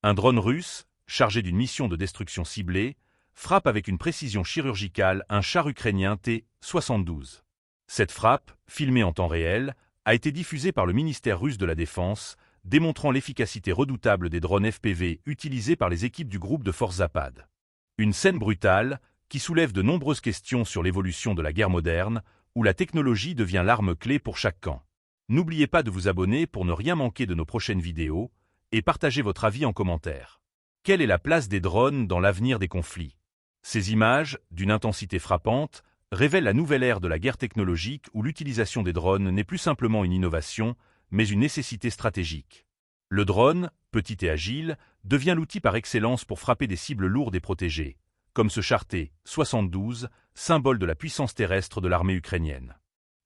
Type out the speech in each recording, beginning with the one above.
Un drone russe, chargé d'une mission de destruction ciblée, frappe avec une précision chirurgicale un char ukrainien T-72. Cette frappe, filmée en temps réel, a été diffusée par le ministère russe de la Défense, démontrant l'efficacité redoutable des drones FPV utilisés par les équipes du groupe de forces Zapad. Une scène brutale qui soulève de nombreuses questions sur l'évolution de la guerre moderne, où la technologie devient l'arme clé pour chaque camp. N'oubliez pas de vous abonner pour ne rien manquer de nos prochaines vidéos, et partagez votre avis en commentaire. Quelle est la place des drones dans l'avenir des conflits? Ces images, d'une intensité frappante, révèlent la nouvelle ère de la guerre technologique où l'utilisation des drones n'est plus simplement une innovation, mais une nécessité stratégique. Le drone, petit et agile, devient l'outil par excellence pour frapper des cibles lourdes et protégées, comme ce char T-72, symbole de la puissance terrestre de l'armée ukrainienne.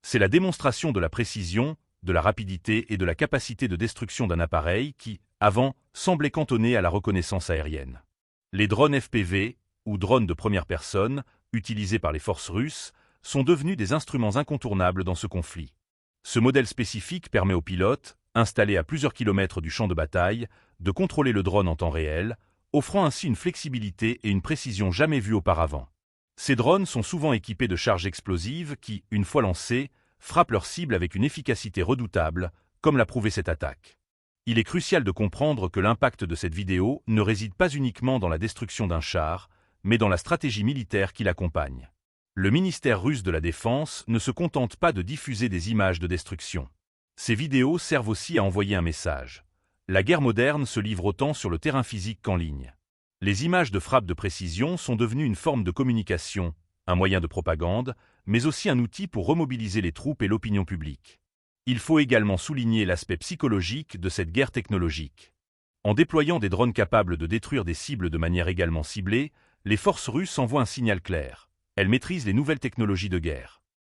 C'est la démonstration de la précision, de la rapidité et de la capacité de destruction d'un appareil qui, avant, semblait cantonné à la reconnaissance aérienne. Les drones FPV, ou drones de première personne, utilisés par les forces russes, sont devenus des instruments incontournables dans ce conflit. Ce modèle spécifique permet aux pilotes, installés à plusieurs kilomètres du champ de bataille, de contrôler le drone en temps réel, offrant ainsi une flexibilité et une précision jamais vues auparavant. Ces drones sont souvent équipés de charges explosives qui, une fois lancées, frappent leur cible avec une efficacité redoutable, comme l'a prouvé cette attaque. Il est crucial de comprendre que l'impact de cette vidéo ne réside pas uniquement dans la destruction d'un char, mais dans la stratégie militaire qui l'accompagne. Le ministère russe de la Défense ne se contente pas de diffuser des images de destruction. Ces vidéos servent aussi à envoyer un message. La guerre moderne se livre autant sur le terrain physique qu'en ligne. Les images de frappe de précision sont devenues une forme de communication, un moyen de propagande, mais aussi un outil pour remobiliser les troupes et l'opinion publique. Il faut également souligner l'aspect psychologique de cette guerre technologique. En déployant des drones capables de détruire des cibles de manière également ciblée, les forces russes envoient un signal clair. Elles maîtrisent les nouvelles technologies de guerre.